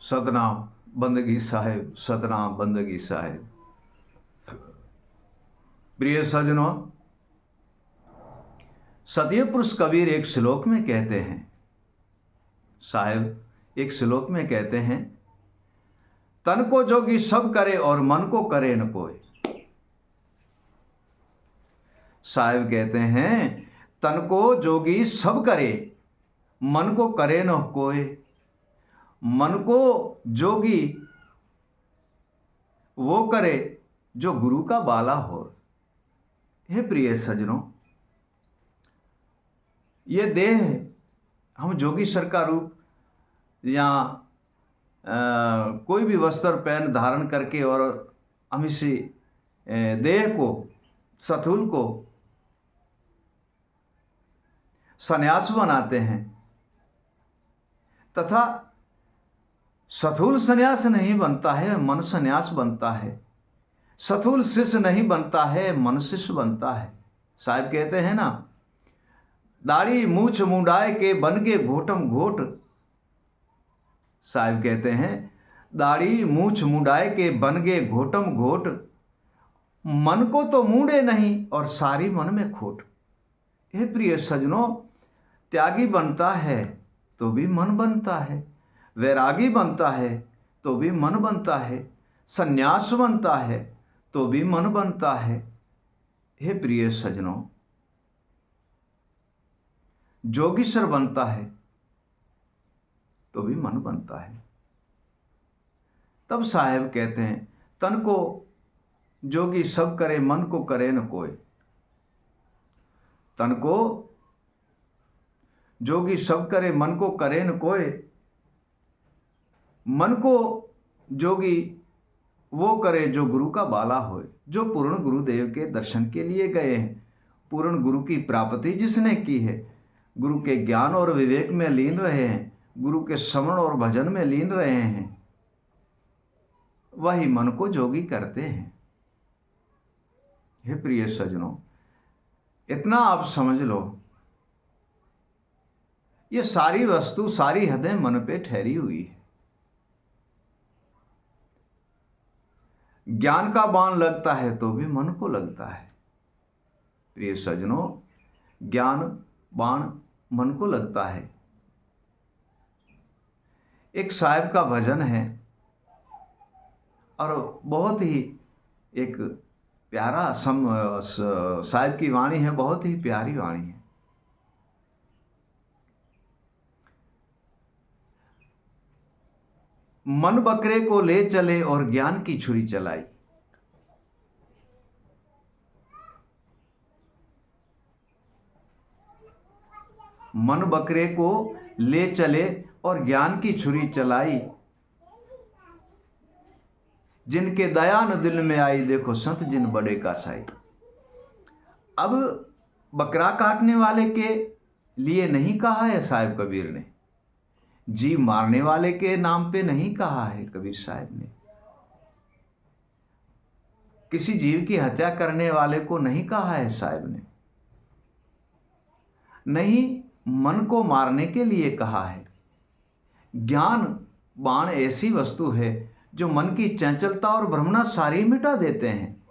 सतनाम बंदगी साहिब, सतनाम बंदगी साहिब। प्रिय सज्जनों, सत्य पुरुष कबीर एक श्लोक में कहते हैं, साहिब एक श्लोक में कहते हैं, तन को जोगी सब करे और मन को करे न कोई। साहिब कहते हैं, तन को जोगी सब करे, मन को करे न कोई। मन को जोगी वो करे जो गुरु का बाला हो। हे प्रिय सज्जनों, ये देह हम जोगी सर का रूप या कोई भी वस्त्र पहन धारण करके और हम इसी देह को, सथूल को सन्यास बनाते हैं, तथा सथूल सन्यास नहीं बनता है, मन सन्यास बनता है। सथूल शिष्य नहीं बनता है, मन शिष्य बनता है। साहब कहते हैं ना, दाढ़ी मूछ मुंडाए के बन के घोटम घोट। साहब कहते हैं, दाढ़ी मूछ मुंडाए के बन गए घोटम घोट। मन को तो मूंडे नहीं और सारी मन में खोट। हे प्रिय सज्जनों, त्यागी बनता है तो भी मन बनता है, वैरागी बनता है तो भी मन बनता है, सन्यास बनता है तो भी मन बनता है। हे प्रिय सज्जनों, जोगीश्वर बनता है तो भी मन बनता है। तब साहेब कहते हैं, तन को जोगी सब करे, मन को करे न कोई। तन को जोगी सब करे, मन को करे न कोई। मन को जोगी वो करे जो गुरु का बाला होए, जो पूर्ण गुरुदेव के दर्शन के लिए गए हैं, पूर्ण गुरु की प्राप्ति जिसने की है, गुरु के ज्ञान और विवेक में लीन रहे हैं, गुरु के स्मरण और भजन में लीन रहे हैं, वही मन को जोगी करते हैं। हे प्रिय सज्जनों, इतना आप समझ लो, ये सारी वस्तु, सारी हदें मन पे ठहरी हुई है। ज्ञान का बाण लगता है तो भी मन को लगता है। प्रिय सज्जनों, ज्ञान बाण मन को लगता है। एक साहिब का भजन है और बहुत ही एक प्यारा साहिब की वाणी है, बहुत ही प्यारी वाणी है। मन बकरे को ले चले और ज्ञान की छुरी चलाई। मन बकरे को ले चले और ज्ञान की छुरी चलाई। जिनके दया न दिल में आई, देखो संत जिन बड़े का साई। अब बकरा काटने वाले के लिए नहीं कहा है साहिब कबीर ने, जीव मारने वाले के नाम पे नहीं कहा है कबीर साहिब ने, किसी जीव की हत्या करने वाले को नहीं कहा है साहिब ने, नहीं मन को मारने के लिए कहा है। ज्ञान बाण ऐसी वस्तु है जो मन की चंचलता और भ्रमणा सारी मिटा देते हैं।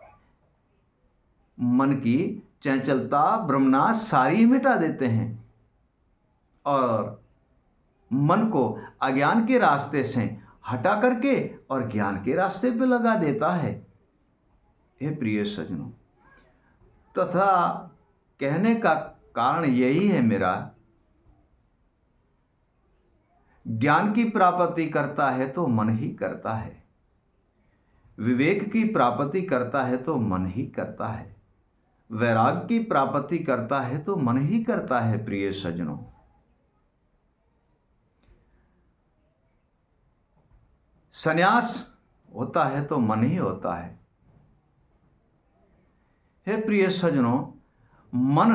मन की चंचलता भ्रमणा सारी मिटा देते हैं और मन को अज्ञान के रास्ते से हटा करके और ज्ञान के रास्ते पे लगा देता है। हे प्रिय सज्जनों, तथा कहने का कारण यही है मेरा, ज्ञान की प्राप्ति करता है तो मन ही करता है, विवेक की प्राप्ति करता है तो मन ही करता है, वैराग की प्राप्ति करता है तो मन ही करता है। प्रिय सज्जनों, संन्यास होता है तो मन ही होता है। हे प्रिय सज्जनों, मन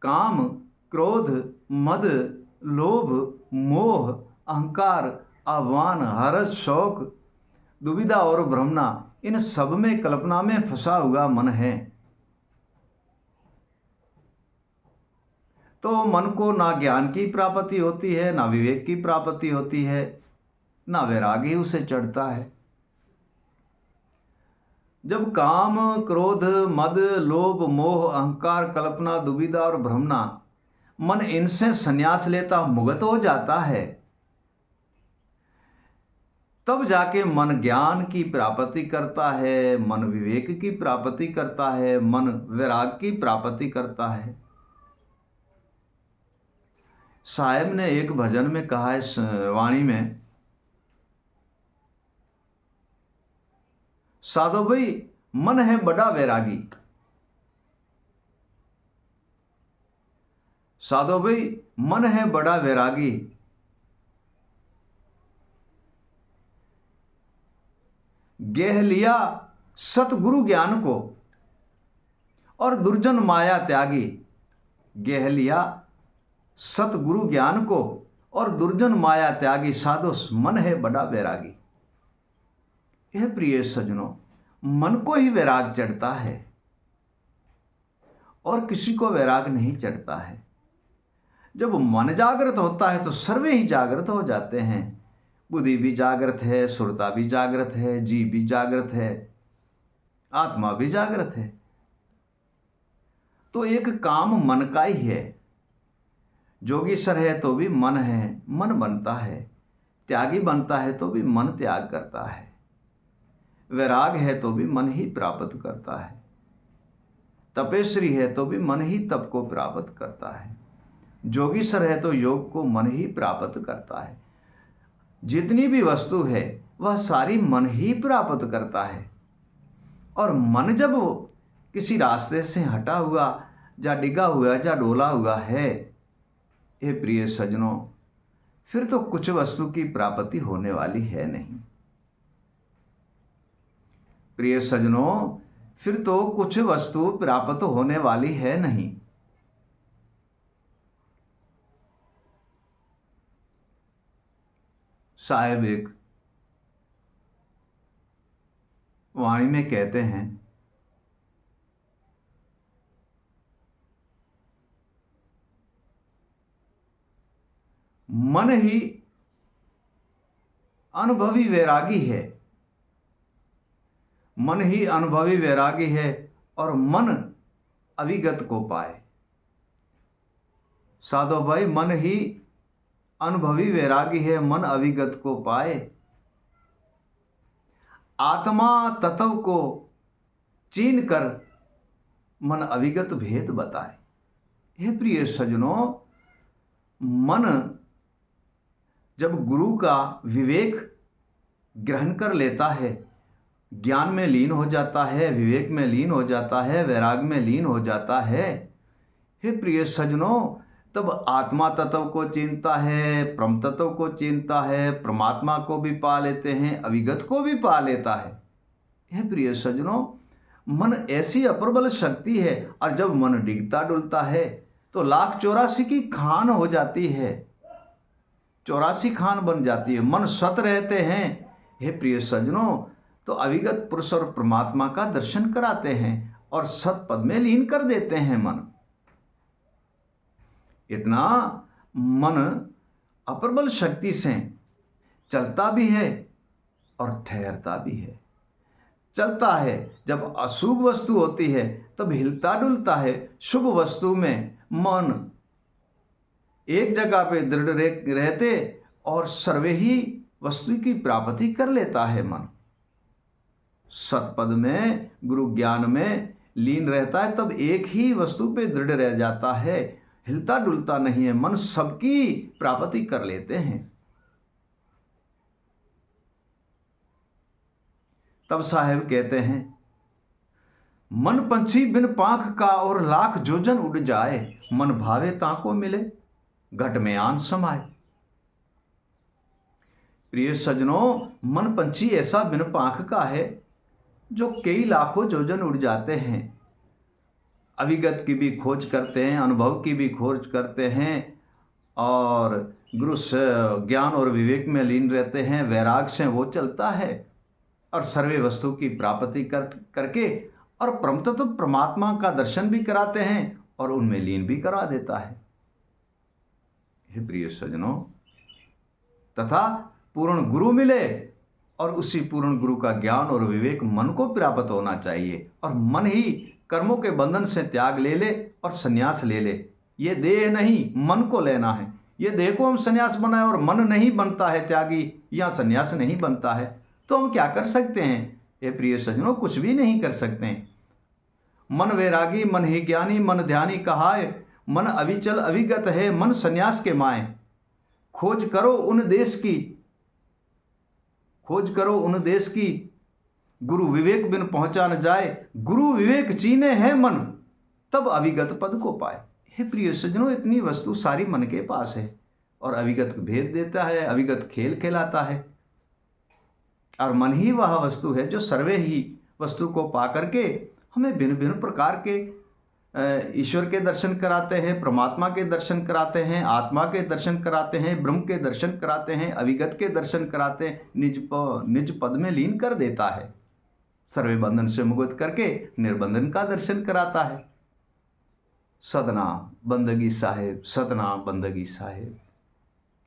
काम, क्रोध, मद, लोभ, मोह, अहंकार, आह्वान, हर्ष, शौक, दुविधा और भ्रमणा, इन सब में कल्पना में फंसा हुआ मन है। तो मन को ना ज्ञान की प्राप्ति होती है, ना विवेक की प्राप्ति होती है, ना वैराग ही उसे चढ़ता है। जब काम, क्रोध, मद, लोभ, मोह, अहंकार, कल्पना, दुविधा और भ्रमना मन इनसे संन्यास लेता मुक्त हो जाता है, तब जाके मन ज्ञान की प्राप्ति करता है, मन विवेक की प्राप्ति करता है, मन वैराग की प्राप्ति करता है। साहेब ने एक भजन में कहा है, वाणी में, साधो भाई मन है बड़ा वैरागी, साधो भाई मन है बड़ा वैरागी, गेह लिया सतगुरु ज्ञान को और दुर्जन माया त्यागी। गेह लिया सतगुरु ज्ञान को और दुर्जन माया त्यागी, साधो मन है बड़ा वैरागी। यह प्रिय सज्जनों, मन को ही वैराग चढ़ता है और किसी को वैराग नहीं चढ़ता है। जब मन जागृत होता है तो सर्वे ही जागृत हो जाते हैं। बुद्धि भी जागृत है, सुरता भी जागृत है, जीव भी जागृत है, आत्मा भी जागृत है। तो एक काम मन का ही है। जोगीसर है तो भी मन है, मन बनता है। त्यागी बनता है तो भी मन त्याग करता है। वैराग है तो भी मन ही प्राप्त करता है। तपेश्वरी है तो भी मन ही तप को प्राप्त करता है। जोगीसर है तो योग को मन ही प्राप्त करता है। जितनी भी वस्तु है वह सारी मन ही प्राप्त करता है। और मन जब किसी रास्ते से हटा हुआ, या डिगा हुआ, या डोला हुआ है, हे प्रिय सज्जनों, फिर तो कुछ वस्तु की प्राप्ति होने वाली है नहीं। प्रिय सज्जनों, फिर तो कुछ वस्तु प्राप्त होने वाली है नहीं। साहेब एक वाणी में कहते हैं, मन ही अनुभवी वैरागी है, मन ही अनुभवी वैरागी है और मन अविगत को पाए। साधो भाई मन ही अनुभवी वैरागी है, मन अविगत को पाए। आत्मा तत्व को चीन कर मन अविगत भेद बताए। हे प्रिय सज्जनों, मन जब गुरु का विवेक ग्रहण कर लेता है, ज्ञान में लीन हो जाता है, विवेक में लीन हो जाता है, वैराग में लीन हो जाता है, हे प्रिय सज्जनों, तब आत्मा तत्व को चिंता है, परम तत्व को चिंता है, परमात्मा को भी पा लेते हैं, अविगत को भी पा लेता है। हे प्रिय सज्जनों, मन ऐसी अप्रबल शक्ति है, और जब मन डिगता डुलता है तो 1,84 की खान हो जाती है, 84 खान बन जाती है। मन सत रहते हैं, हे प्रिय सज्जनों, तो अविगत पुरुष और परमात्मा का दर्शन कराते हैं और सत पद में लीन कर देते हैं मन। इतना मन अप्रबल शक्ति से चलता भी है और ठहरता भी है। चलता है जब अशुभ वस्तु होती है तब हिलता डुलता है, शुभ वस्तु में मन एक जगह पे दृढ़ रहते और सर्वे ही वस्तु की प्राप्ति कर लेता है। मन सतपद में, गुरु ज्ञान में लीन रहता है, तब एक ही वस्तु पे दृढ़ रह जाता है, हिलता डुलता नहीं है। मन सबकी प्राप्ति कर लेते हैं। तब साहेब कहते हैं, मन पंछी बिन पांख का और लाख जोजन उड़ जाए, मन भावे ताको मिले घट में आन समाए। प्रिय सज्जनों, मन पंछी ऐसा बिन पांख का है जो कई लाखों जोजन उड़ जाते हैं, अविगत की भी खोज करते हैं, अनुभव की भी खोज करते हैं, और गुरु से ज्ञान और विवेक में लीन रहते हैं, वैराग से वो चलता है और सर्वे वस्तु की प्राप्ति करके और परम तत्व परमात्मा का दर्शन भी कराते हैं और उनमें लीन भी करा देता है। हे प्रिय सज्जनों, तथा पूर्ण गुरु मिले और उसी पूर्ण गुरु का ज्ञान और विवेक मन को प्राप्त होना चाहिए, और मन ही कर्मों के बंधन से त्याग ले ले और संन्यास ले ले। ये देह नहीं, मन को लेना है। ये देह को हम संन्यास बनाए और मन नहीं बनता है त्यागी, या संन्यास नहीं बनता है, तो हम क्या कर सकते हैं? ये प्रिय सज्जनों, कुछ भी नहीं कर सकते हैं। मन वैरागी मन ही ज्ञानी मन ध्यानी कहाय, मन अविचल अविगत है मन संन्यास के माए। खोज करो उन देश की, खोज करो उन देश की, गुरु विवेक बिन पहुंचा न जाए। गुरु विवेक चीने है मन, तब अविगत पद को पाए। हे प्रिय सज्जनों, इतनी वस्तु सारी मन के पास है, और अविगत भेद देता है, अविगत खेल खिलाता है। और मन ही वह वस्तु है जो सर्वे ही वस्तु को पा करके हमें भिन्न भिन्न प्रकार के ईश्वर के दर्शन कराते हैं, परमात्मा के दर्शन कराते हैं, आत्मा के दर्शन कराते हैं, ब्रह्म के दर्शन कराते हैं, अविगत के दर्शन कराते हैं, निज पद में लीन कर देता है, सर्वे बंधन से मुक्त करके निर्बंधन का दर्शन कराता है। सदना बंदगी साहेब, सदना बंदगी साहेब।